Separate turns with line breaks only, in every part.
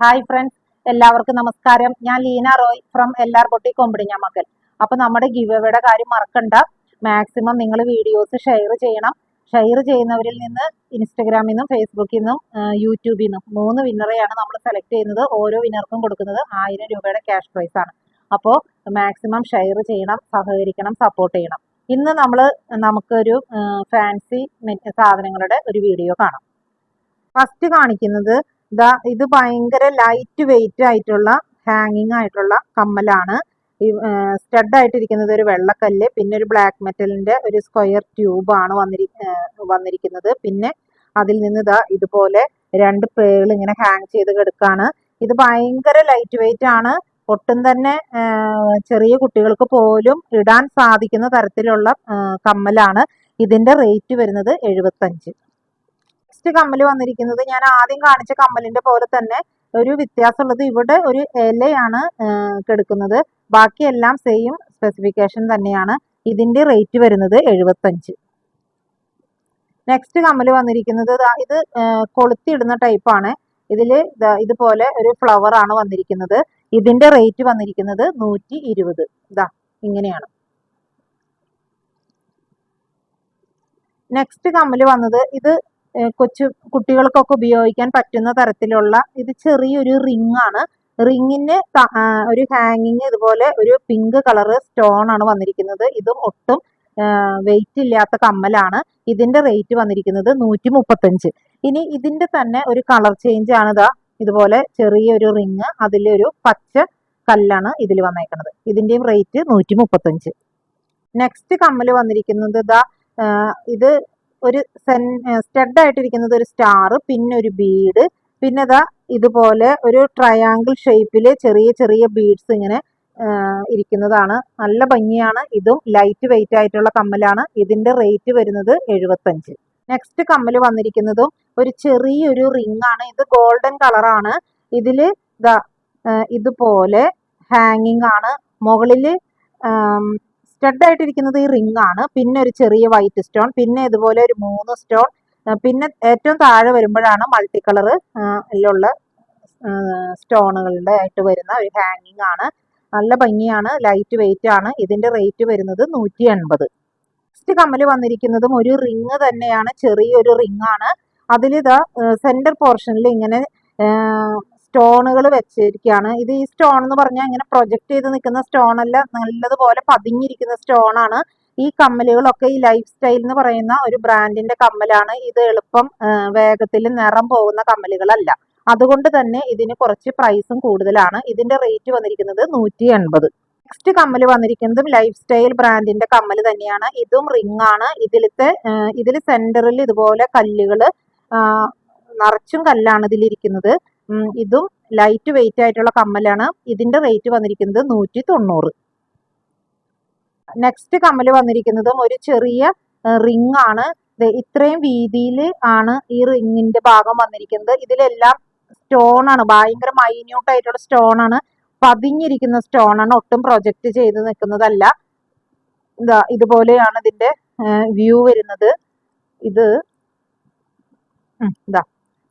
Hi friends, എല്ലാവർക്കും നമസ്കാരം. ഞാൻ ലീന റോയ് ഫ്രം എല്ലാർ പൊട്ടി കൊമ്പിടിഞ്ഞാമക്കൽ. അപ്പൊ നമ്മുടെ ഗിവ് കാര്യം മറക്കണ്ട. മാക്സിമം നിങ്ങൾ വീഡിയോസ് ഷെയർ ചെയ്യണം. ഷെയർ ചെയ്യുന്നവരിൽ നിന്ന് ഇൻസ്റ്റഗ്രാമിൽ നിന്നും ഫേസ്ബുക്കിൽ നിന്നും യൂട്യൂബിൽ നിന്നും 3 വിന്നറെയാണ് നമ്മൾ സെലക്ട് ചെയ്യുന്നത്. ഓരോ വിന്നർക്കും കൊടുക്കുന്നത് 1000 രൂപയുടെ ക്യാഷ് പ്രൈസ് ആണ്. അപ്പോൾ മാക്സിമം ഷെയർ ചെയ്യണം, സഹകരിക്കണം, സപ്പോർട്ട് ചെയ്യണം. ഇന്ന് നമുക്കൊരു ഫാൻസി സാധനങ്ങളുടെ ഒരു വീഡിയോ കാണാം. ഫസ്റ്റ് കാണിക്കുന്നത് ഇത് ഭയങ്കര ലൈറ്റ് വെയിറ്റ് ആയിട്ടുള്ള ഹാങ്ങിങ് ആയിട്ടുള്ള കമ്മലാണ്. സ്റ്റഡ് ആയിട്ടിരിക്കുന്നത് ഒരു വെള്ളക്കല്ല്, പിന്നെ ഒരു ബ്ലാക്ക് മെറ്റലിന്റെ ഒരു സ്ക്വയർ ട്യൂബ് ആണ് വന്നിരിക്കുന്നത്. പിന്നെ അതിൽ നിന്ന് ഇതുപോലെ 2 പേൾ ഇങ്ങനെ ഹാങ് ചെയ്ത് കിടക്കാണ്. ഇത് ഭയങ്കര ലൈറ്റ് വെയിറ്റ് ആണ്. ഒട്ടും തന്നെ ചെറിയ കുട്ടികൾക്ക് പോലും ഇടാൻ സാധിക്കുന്ന തരത്തിലുള്ള കമ്മലാണ്. ഇതിന്റെ റേറ്റ് വരുന്നത് 75. നെക്സ്റ്റ് കമ്മല് വന്നിരിക്കുന്നത് ഞാൻ ആദ്യം കാണിച്ച കമ്മലിന്റെ പോലെ തന്നെ ഒരു വ്യത്യാസമുള്ളത്, ഇവിടെ ഒരു ഇലയാണ് കിടക്കുന്നത്. ബാക്കിയെല്ലാം സെയിം സ്പെസിഫിക്കേഷൻ തന്നെയാണ്. ഇതിന്റെ റേറ്റ് വരുന്നത് 75. നെക്സ്റ്റ് കമ്മല് വന്നിരിക്കുന്നത് ഇത് കൊളുത്തിയിടുന്ന ടൈപ്പാണ്. ഇതില് ഇതുപോലെ ഒരു ഫ്ലവർ ആണ് വന്നിരിക്കുന്നത്. ഇതിന്റെ റേറ്റ് വന്നിരിക്കുന്നത് 120. ഇങ്ങനെയാണ്. നെക്സ്റ്റ് കമ്മല് വന്നത് ഇത് കുട്ടികൾക്കൊക്കെ ഉപയോഗിക്കാൻ പറ്റുന്ന തരത്തിലുള്ള ഇത് ചെറിയൊരു റിംഗ് ആണ്. റിങ്ങിന് ഒരു ഹാങ്ങിങ് ഇതുപോലെ ഒരു പിങ്ക് കളർ സ്റ്റോൺ ആണ് വന്നിരിക്കുന്നത്. ഇതും ഒട്ടും വെയിറ്റ് ഇല്ലാത്ത കമ്മലാണ്. ഇതിന്റെ റേറ്റ് വന്നിരിക്കുന്നത് 135. ഇനി ഇതിന്റെ തന്നെ ഒരു കളർ ചേഞ്ച് ആണ്. ഇതുപോലെ ചെറിയൊരു റിങ്, അതിലൊരു പച്ച കല്ലാണ് ഇതിൽ വന്നേക്കുന്നത്. ഇതിന്റെയും റേറ്റ് 135. നെക്സ്റ്റ് കമ്മല് വന്നിരിക്കുന്നത് ഇത് ഒരു സ്റ്റഡ് ആയിട്ടിരിക്കുന്നത് ഒരു സ്റ്റാർ, പിന്നെ ഒരു ബീഡ്, പിന്നെ ഇതുപോലെ ഒരു ട്രയാങ്കിൾ ഷേപ്പില് ചെറിയ ചെറിയ ബീഡ്സ് ഇങ്ങനെ ഇരിക്കുന്നതാണ്. നല്ല ഭംഗിയാണ്. ഇതും ലൈറ്റ് വെയിറ്റ് ആയിട്ടുള്ള കമ്മലാണ്. ഇതിന്റെ റേറ്റ് വരുന്നത് 75. നെക്സ്റ്റ് കമ്മല് വന്നിരിക്കുന്നതും ഒരു ചെറിയൊരു റിംഗ് ആണ്. ഇത് ഗോൾഡൻ കളറാണ്. ഇതില് ഇതുപോലെ ഹാങ്ങിങ് ആണ്. മുകളില് സ്റ്റഡ് ആയിട്ടിരിക്കുന്നത് ഈ റിംഗ് ആണ്. പിന്നെ ഒരു ചെറിയ വൈറ്റ് സ്റ്റോൺ, പിന്നെ ഇതുപോലെ ഒരു 3 സ്റ്റോൺ, പിന്നെ ഏറ്റവും താഴെ വരുമ്പോഴാണ് മൾട്ടി കളർ ഉള്ള സ്റ്റോണുകളുടെ ആയിട്ട് വരുന്ന ഒരു ഹാങ്ങിങ് ആണ്. നല്ല ഭംഗിയാണ്. ലൈറ്റ് വെയിറ്റ് ആണ്. ഇതിന്റെ റേറ്റ് വരുന്നത് 180. നെക്സ്റ്റ് കമ്മല് വന്നിരിക്കുന്നതും ഒരു റിംഗ് തന്നെയാണ്. ചെറിയൊരു റിംഗ് ആണ്. അതിൽ സെന്റർ പോർഷനിൽ ഇങ്ങനെ സ്റ്റോണുകൾ വെച്ചിരിക്കുകയാണ്. ഇത് ഈ സ്റ്റോൺ എന്ന് പറഞ്ഞാൽ ഇങ്ങനെ പ്രൊജക്ട് ചെയ്ത് നിൽക്കുന്ന സ്റ്റോൺ അല്ല, നല്ലതുപോലെ പതിഞ്ഞിരിക്കുന്ന സ്റ്റോൺ ആണ്. ഈ കമ്മലുകളൊക്കെ ഈ ലൈഫ് സ്റ്റൈൽ എന്ന് പറയുന്ന ഒരു ബ്രാൻഡിന്റെ കമ്മലാണ്. ഇത് എളുപ്പം വേഗത്തിൽ നിറം പോകുന്ന കമ്മലുകളല്ല. അതുകൊണ്ട് തന്നെ ഇതിന് കുറച്ച് പ്രൈസും കൂടുതലാണ്. ഇതിന്റെ റേറ്റ് വന്നിരിക്കുന്നത് 180. നെക്സ്റ്റ് കമ്മല് വന്നിരിക്കുന്നതും ലൈഫ് സ്റ്റൈൽ ബ്രാൻഡിന്റെ കമ്മല് തന്നെയാണ്. ഇതും റിംഗ് ആണ്. ഇതിൽ സെന്ററിൽ ഇതുപോലെ കല്ലുകള് നിറച്ചും കല്ലാണ് ഇതിലിരിക്കുന്നത്. ഇതും ലൈറ്റ് വെയിറ്റ് ആയിട്ടുള്ള കമ്മലാണ്. ഇതിന്റെ റേറ്റ് വന്നിരിക്കുന്നത് 190. നെക്സ്റ്റ് കമ്മല് വന്നിരിക്കുന്നതും ഒരു ചെറിയ റിംഗ് ആണ്. ഇത്രയും വീതിയിൽ ആണ് ഈ റിങ്ങിന്റെ ഭാഗം വന്നിരിക്കുന്നത്. ഇതിലെല്ലാം സ്റ്റോൺ ആണ്. ഭയങ്കര മൈന്യൂട്ട് ആയിട്ടുള്ള സ്റ്റോൺ ആണ്. പതിഞ്ഞിരിക്കുന്ന സ്റ്റോൺ ആണ്. ഒട്ടും പ്രൊജക്ട് ചെയ്ത് നിൽക്കുന്നതല്ല. ഇതുപോലെയാണ് ഇതിന്റെ വ്യൂ വരുന്നത്. ഇത്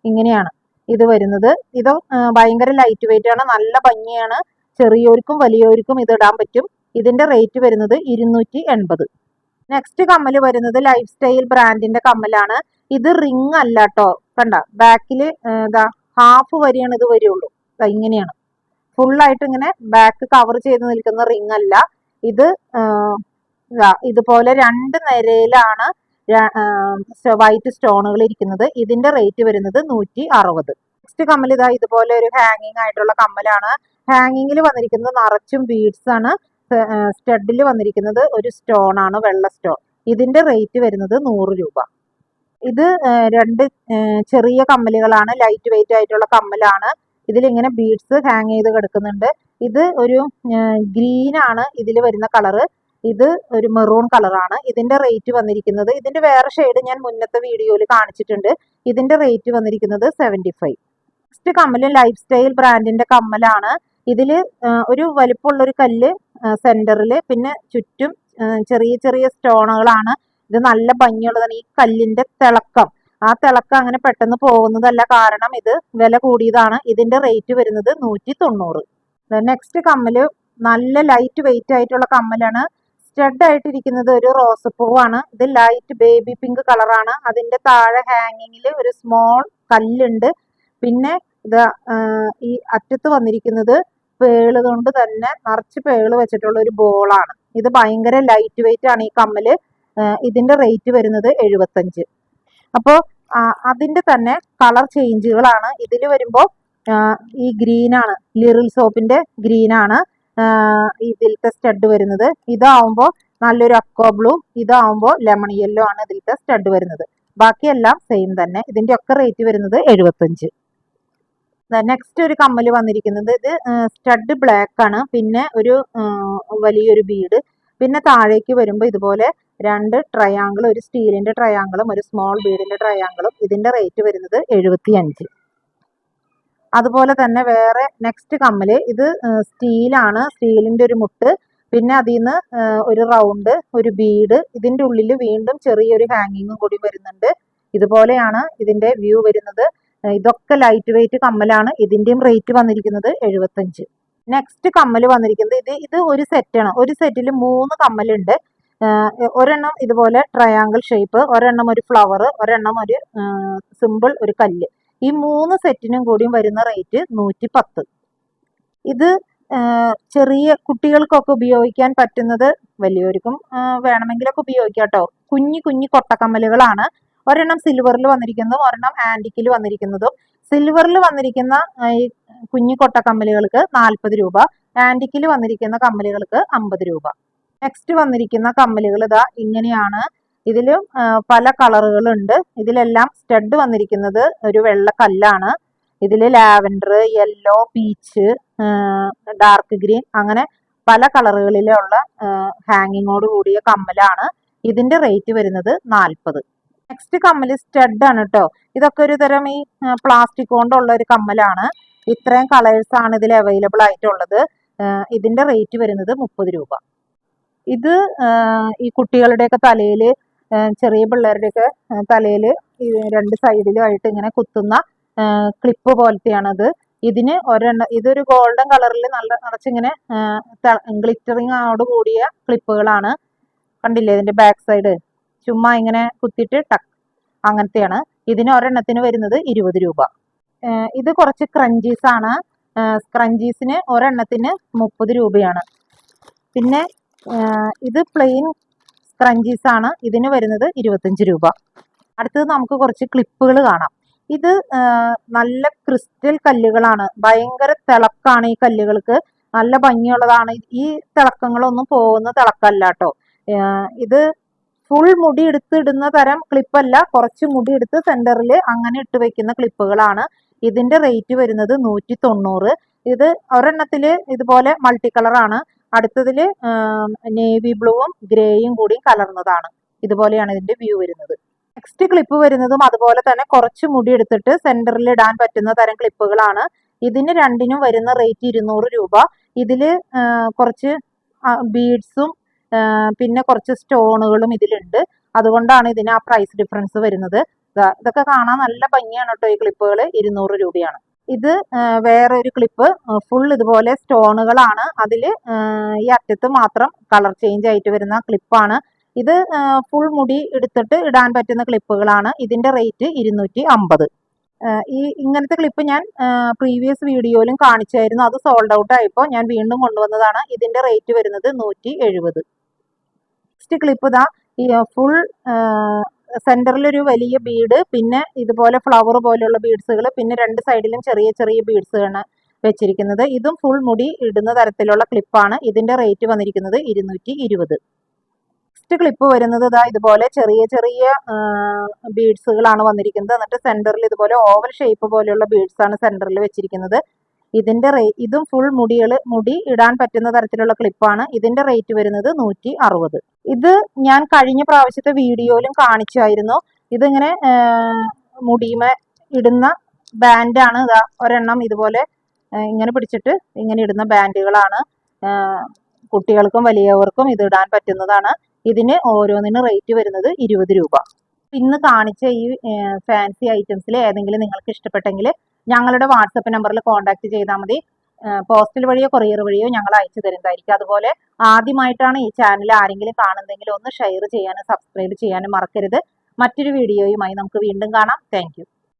ഇങ്ങനെയാണ് ഇത് വരുന്നത്. ഇത് ഭയങ്കര ലൈറ്റ് വെയിറ്റ് ആണ്. നല്ല ഭംഗിയാണ്. ചെറിയോർക്കും വലിയവർക്കും ഇത് ഇടാൻ പറ്റും. ഇതിന്റെ റേറ്റ് വരുന്നത് 280. നെക്സ്റ്റ് കമ്മല് വരുന്നത് ലൈഫ് സ്റ്റൈൽ ബ്രാൻഡിന്റെ കമ്മലാണ്. ഇത് റിംഗ് അല്ല കേട്ടോ. കണ്ട, ബാക്കില് ഹാഫ് വരെയാണ് ഇത് വരുള്ളൂ. ഇങ്ങനെയാണ്. ഫുള്ളായിട്ട് ഇങ്ങനെ ബാക്ക് കവർ ചെയ്ത് നിൽക്കുന്ന റിംഗ് അല്ല ഇത്. ഇതുപോലെ 2 നിരയിലാണ് വൈറ്റ് സ്റ്റോണുകൾ ഇരിക്കുന്നത്. ഇതിന്റെ റേറ്റ് വരുന്നത് 160. നെക്സ്റ്റ് കമ്മൽ ഇതുപോലെ ഒരു ഹാങ്ങിങ് ആയിട്ടുള്ള കമ്മലാണ്. ഹാങ്ങിങ്ങിൽ വന്നിരിക്കുന്നത് നിറച്ചും ബീഡ്സ് ആണ്. സ്റ്റഡിൽ വന്നിരിക്കുന്നത് ഒരു സ്റ്റോൺ ആണ്, വെള്ള സ്റ്റോൺ. ഇതിന്റെ റേറ്റ് വരുന്നത് 100 രൂപ. ഇത് 2 ചെറിയ കമ്മലുകളാണ്. ലൈറ്റ് വെയിറ്റ് ആയിട്ടുള്ള കമ്മലാണ്. ഇതിലിങ്ങനെ ബീഡ്സ് ഹാങ് ചെയ്ത് കിടക്കുന്നുണ്ട്. ഇത് ഒരു ഗ്രീൻ ആണ് ഇതിൽ വരുന്ന കളറ്. ഇത് ഒരു മെറൂൺ കളറാണ്. ഇതിന്റെ റേറ്റ് വന്നിരിക്കുന്നത്, ഇതിന്റെ വേറെ ഷെയ്ഡ് ഞാൻ മുന്നത്തെ വീഡിയോയിൽ കാണിച്ചിട്ടുണ്ട്. ഇതിന്റെ റേറ്റ് വന്നിരിക്കുന്നത് 75. നെക്സ്റ്റ് കമ്മല് ലൈഫ് സ്റ്റൈൽ ബ്രാൻഡിന്റെ കമ്മലാണ്. ഇതില് ഒരു വലിപ്പമുള്ള ഒരു കല്ല് സെന്ററിൽ, പിന്നെ ചുറ്റും ചെറിയ ചെറിയ സ്റ്റോണുകളാണ്. ഇത് നല്ല ഭംഗിയുള്ളതാണ്. ഈ കല്ലിന്റെ തിളക്കം, ആ തിളക്കം അങ്ങനെ പെട്ടെന്ന് പോകുന്നതല്ല, കാരണം ഇത് വില കൂടിയതാണ്. ഇതിന്റെ റേറ്റ് വരുന്നത് 190. നെക്സ്റ്റ് കമ്മല് നല്ല ലൈറ്റ് വെയിറ്റ് ആയിട്ടുള്ള കമ്മലാണ്. സ്റ്റഡ് ആയിട്ടിരിക്കുന്നത് ഒരു റോസപ്പൂവാണ്. ഇത് ലൈറ്റ് ബേബി പിങ്ക് കളറാണ്. അതിന്റെ താഴെ ഹാങ്ങിങ്ങിൽ ഒരു സ്മോൾ കല്ലുണ്ട്. പിന്നെ ഇത് ഈ അറ്റത്ത് വന്നിരിക്കുന്നത് പേള് കൊണ്ട് തന്നെ നിറച്ച് പേള് വെച്ചിട്ടുള്ള ഒരു ബോളാണ്. ഇത് ഭയങ്കര ലൈറ്റ് വെയിറ്റ് ആണ് ഈ കമ്മല്. ഇതിന്റെ റേറ്റ് വരുന്നത് 75. അപ്പോൾ അതിന്റെ തന്നെ കളർ ചേഞ്ചുകളാണ്. ഇതിൽ വരുമ്പോൾ ഈ ഗ്രീനാണ്, ലിറിൽ സോപ്പിന്റെ ഗ്രീനാണ് ഇതിലത്തെ സ്റ്റഡ് വരുന്നത്. ഇതാവുമ്പോൾ നല്ലൊരു അക്വ ബ്ലൂ, ഇതാവുമ്പോൾ ലെമൺ യെല്ലോ ആണ് ഇതിലത്തെ സ്റ്റഡ് വരുന്നത്. ബാക്കിയെല്ലാം സെയിം തന്നെ. ഇതിന്റെ ഒക്കെ റേറ്റ് വരുന്നത് 75. നെക്സ്റ്റ് ഒരു കമ്മല് വന്നിരിക്കുന്നത് ഇത് സ്റ്റഡ് ബ്ലാക്ക് ആണ്. പിന്നെ ഒരു വലിയൊരു ബീഡ്, പിന്നെ താഴേക്ക് വരുമ്പോൾ ഇതുപോലെ 2 ട്രയാങ്കിൾ, ഒരു സ്റ്റീലിന്റെ ട്രയാങ്കിളും ഒരു സ്മോൾ ബീഡിന്റെ ട്രയാങ്കിളും. ഇതിന്റെ റേറ്റ് വരുന്നത് 75. അതുപോലെ തന്നെ വേറെ നെക്സ്റ്റ് കമ്മല് ഇത് സ്റ്റീലാണ്, സ്റ്റീലിന്റെ ഒരു മുട്ട്, പിന്നെ അതിൽ നിന്ന് ഒരു റൗണ്ട്, ഒരു ബീഡ്, ഇതിന്റെ ഉള്ളിൽ വീണ്ടും ചെറിയൊരു ഹാങ്ങിങ്ങും കൂടി വരുന്നുണ്ട്. ഇതുപോലെയാണ് ഇതിന്റെ വ്യൂ വരുന്നത്. ഇതൊക്കെ ലൈറ്റ് വെയിറ്റ് കമ്മലാണ്. ഇതിന്റെയും റേറ്റ് വന്നിരിക്കുന്നത് 75. നെക്സ്റ്റ് കമ്മല് വന്നിരിക്കുന്നത് ഇത് ഒരു സെറ്റാണ്. ഒരു സെറ്റിൽ 3 കമ്മലുണ്ട്. ഒരെണ്ണം ഇതുപോലെ ട്രയാങ്കിൾ ഷേപ്പ്, ഒരെണ്ണം ഒരു ഫ്ലവർ, ഒരെണ്ണം ഒരു സിമ്പിൾ ഒരു കല്ല്. ഈ 3 സെറ്റിനും കൂടിയും വരുന്ന റേറ്റ് 110. ഇത് ചെറിയ കുട്ടികൾക്കൊക്കെ ഉപയോഗിക്കാൻ പറ്റുന്നത്, വലിയവർക്കും വേണമെങ്കിലൊക്കെ ഉപയോഗിക്കാം കേട്ടോ. കുഞ്ഞു കൊട്ടക്കമ്മലുകളാണ്. ഒരെണ്ണം സിൽവറിൽ വന്നിരിക്കുന്നതും ഒരെണ്ണം ആന്റിക്കിൽ വന്നിരിക്കുന്നതും. സിൽവറിൽ വന്നിരിക്കുന്ന ഈ കുഞ്ഞു കൊട്ടക്കമ്മലുകൾക്ക് 40 രൂപ, ആന്റിക്കിൽ വന്നിരിക്കുന്ന കമ്മലുകൾക്ക് 50 രൂപ. നെക്സ്റ്റ് വന്നിരിക്കുന്ന കമ്മലുകൾ ഇതാ ഇങ്ങനെയാണ്. ഇതിലും പല കളറുകളുണ്ട്. ഇതിലെല്ലാം സ്റ്റഡ് വന്നിരിക്കുന്നത് ഒരു വെള്ള കല്ലാണ്. ഇതിൽ lavender, yellow, peach, dark green, അങ്ങനെ പല കളറുകളിലുള്ള ഹാങ്ങിങ്ങോട് കൂടിയ കമ്മലാണ്. ഇതിന്റെ റേറ്റ് വരുന്നത് 40. നെക്സ്റ്റ് കമ്മല് സ്റ്റഡ് ആണ് കേട്ടോ. ഇതൊക്കെ ഒരു തരം ഈ പ്ലാസ്റ്റിക് കൊണ്ടുള്ള ഒരു കമ്മലാണ്. ഇത്രയും കളേഴ്സ് ആണ് ഇതിൽ അവൈലബിൾ ആയിട്ടുള്ളത്. ഇതിന്റെ റേറ്റ് വരുന്നത് 30 രൂപ. ഇത് ഈ കുട്ടികളുടെയൊക്കെ തലയിൽ, ചെറിയ പിള്ളേരുടെയൊക്കെ തലയിൽ 2 സൈഡിലുമായിട്ട് ഇങ്ങനെ കുത്തുന്ന ക്ലിപ്പ് പോലത്തെയാണത്. ഇതിന് ഇതൊരു ഗോൾഡൻ കളറിൽ നിറച്ചിങ്ങനെ ഗ്ലിറ്ററിങ് ആയോട് കൂടിയ ക്ലിപ്പുകളാണ്. കണ്ടില്ലേ ഇതിന്റെ ബാക്ക് സൈഡ് ചുമ്മാ ഇങ്ങനെ കുത്തിയിട്ട് ടക്ക്, അങ്ങനത്തെയാണ്. ഇതിന് ഒരെണ്ണത്തിന് വരുന്നത് 20 രൂപ. ഇത് കുറച്ച് ക്രഞ്ചീസ് ആണ്. ക്രഞ്ചീസിന് ഒരെണ്ണത്തിന് 30 രൂപയാണ്. പിന്നെ ഇത് പ്ലെയിൻ ക്രഞ്ചീസ് ആണ്. ഇതിന് വരുന്നത് 25 രൂപ. അടുത്തത് നമുക്ക് കുറച്ച് ക്ലിപ്പുകൾ കാണാം. ഇത് നല്ല ക്രിസ്റ്റൽ കല്ലുകളാണ്. ഭയങ്കര തിളക്കാണ് ഈ കല്ലുകൾക്ക്. നല്ല ഭംഗിയുള്ളതാണ്. ഈ തിളക്കങ്ങളൊന്നും പോകുന്ന തിളക്കല്ല കേട്ടോ. ഇത് ഫുൾ മുടി എടുത്ത് ഇടുന്ന തരം ക്ലിപ്പല്ല, കുറച്ച് മുടി എടുത്ത് സെന്ററിൽ അങ്ങനെ ഇട്ട് വെക്കുന്ന ക്ലിപ്പുകളാണ്. ഇതിന്റെ റേറ്റ് വരുന്നത് 190. ഇത് ഒരെണ്ണത്തില് ഇതുപോലെ മൾട്ടി കളറാണ്. അടുത്തതില് നേവി ബ്ലൂവും ഗ്രേയും കൂടി കലർന്നതാണ്. ഇതുപോലെയാണ് ഇതിന്റെ വ്യൂ വരുന്നത്. നെക്സ്റ്റ് ക്ലിപ്പ് വരുന്നതും അതുപോലെ തന്നെ കുറച്ച് മുടി എടുത്തിട്ട് സെന്ററിൽ ഇടാൻ പറ്റുന്ന തരം ക്ലിപ്പുകളാണ്. ഇതിന് രണ്ടിനും വരുന്ന റേറ്റ് 200 രൂപ. ഇതില് കുറച്ച് ബീഡ്സും പിന്നെ കുറച്ച് സ്റ്റോണുകളും ഇതിലുണ്ട്. അതുകൊണ്ടാണ് ഇതിന് ആ പ്രൈസ് ഡിഫറൻസ് വരുന്നത്. ഇതൊക്കെ കാണാൻ നല്ല ഭംഗിയാണ് കേട്ടോ. ഈ ക്ലിപ്പുകൾ 200 രൂപയാണ്. ഇത് വേറെ ഒരു ക്ലിപ്പ്, ഫുൾ ഇതുപോലെ സ്റ്റോണുകളാണ്. അതിൽ ഈ അറ്റത്ത് മാത്രം കളർ ചേഞ്ച് ആയിട്ട് വരുന്ന ക്ലിപ്പാണ്. ഇത് ഫുൾ മുടി എടുത്തിട്ട് ഇടാൻ പറ്റുന്ന ക്ലിപ്പുകളാണ്. ഇതിന്റെ റേറ്റ് 250. ഇങ്ങനത്തെ ക്ലിപ്പ് ഞാൻ പ്രീവിയസ് വീഡിയോയിലും കാണിച്ചായിരുന്നു. അത് സോൾഡ് ഔട്ട് ആയപ്പോൾ ഞാൻ വീണ്ടും കൊണ്ടുവന്നതാണ്. ഇതിന്റെ റേറ്റ് വരുന്നത് 170. നെക്സ്റ്റ് ക്ലിപ്പ് ഇതാ ഈ ഫുൾ സെന്ററിൽ ഒരു വലിയ ബീഡ്, പിന്നെ ഇതുപോലെ ഫ്ലവർ പോലെയുള്ള ബീഡ്സുകൾ, പിന്നെ 2 സൈഡിലും ചെറിയ ചെറിയ ബീഡ്സുകളാണ് വെച്ചിരിക്കുന്നത്. ഇതും ഫുൾ മുടി ഇടുന്ന തരത്തിലുള്ള ക്ലിപ്പാണ്. ഇതിന്റെ റേറ്റ് വന്നിരിക്കുന്നത് 220. നെക്സ്റ്റ് ക്ലിപ്പ് വരുന്നത് ഇതാ ഇതുപോലെ ചെറിയ ചെറിയ ബീഡ്സുകളാണ് വന്നിരിക്കുന്നത്. എന്നിട്ട് സെന്ററിൽ ഇതുപോലെ ഓവൽ ഷേപ്പ് പോലെയുള്ള ബീഡ്സ് ആണ് സെന്ററിൽ വെച്ചിരിക്കുന്നത്. ഇതും ഫുൾ മുടി ഇടാൻ പറ്റുന്ന തരത്തിലുള്ള ക്ലിപ്പാണ്. ഇതിന്റെ റേറ്റ് വരുന്നത് 160. ഇത് ഞാൻ കഴിഞ്ഞ പ്രാവശ്യത്തെ വീഡിയോയിലും കാണിച്ചായിരുന്നു. ഇതിങ്ങനെ മുടിമ ഇടുന്ന ബാൻഡാണ്. ഇതാ ഒരെണ്ണം ഇതുപോലെ ഇങ്ങനെ പിടിച്ചിട്ട് ഇങ്ങനെ ഇടുന്ന ബാൻഡുകളാണ്. കുട്ടികൾക്കും വലിയവർക്കും ഇത് ഇടാൻ പറ്റുന്നതാണ്. ഇതിന് ഓരോന്നിന് റേറ്റ് വരുന്നത് 20 രൂപ. ഇന്ന് കാണിച്ച ഈ ഫാൻസി ഐറ്റംസിൽ ഏതെങ്കിലും നിങ്ങൾക്ക് ഇഷ്ടപ്പെട്ടെങ്കിൽ ഞങ്ങളുടെ വാട്സപ്പ് നമ്പറിൽ കോൺടാക്ട് ചെയ്താൽ മതി. പോസ്റ്റൽ വഴിയോ കൊറിയർ വഴിയോ ഞങ്ങൾ അയച്ചു തരുന്നതായിരിക്കും. അതുപോലെ ആദ്യമായിട്ടാണ് ഈ ചാനൽ ആരെങ്കിലും കാണുന്നതെങ്കിൽ ഒന്ന് ഷെയർ ചെയ്യാനും സബ്സ്ക്രൈബ് ചെയ്യാനും മറക്കരുത്. മറ്റൊരു വീഡിയോയുമായി നമുക്ക് വീണ്ടും കാണാം. താങ്ക്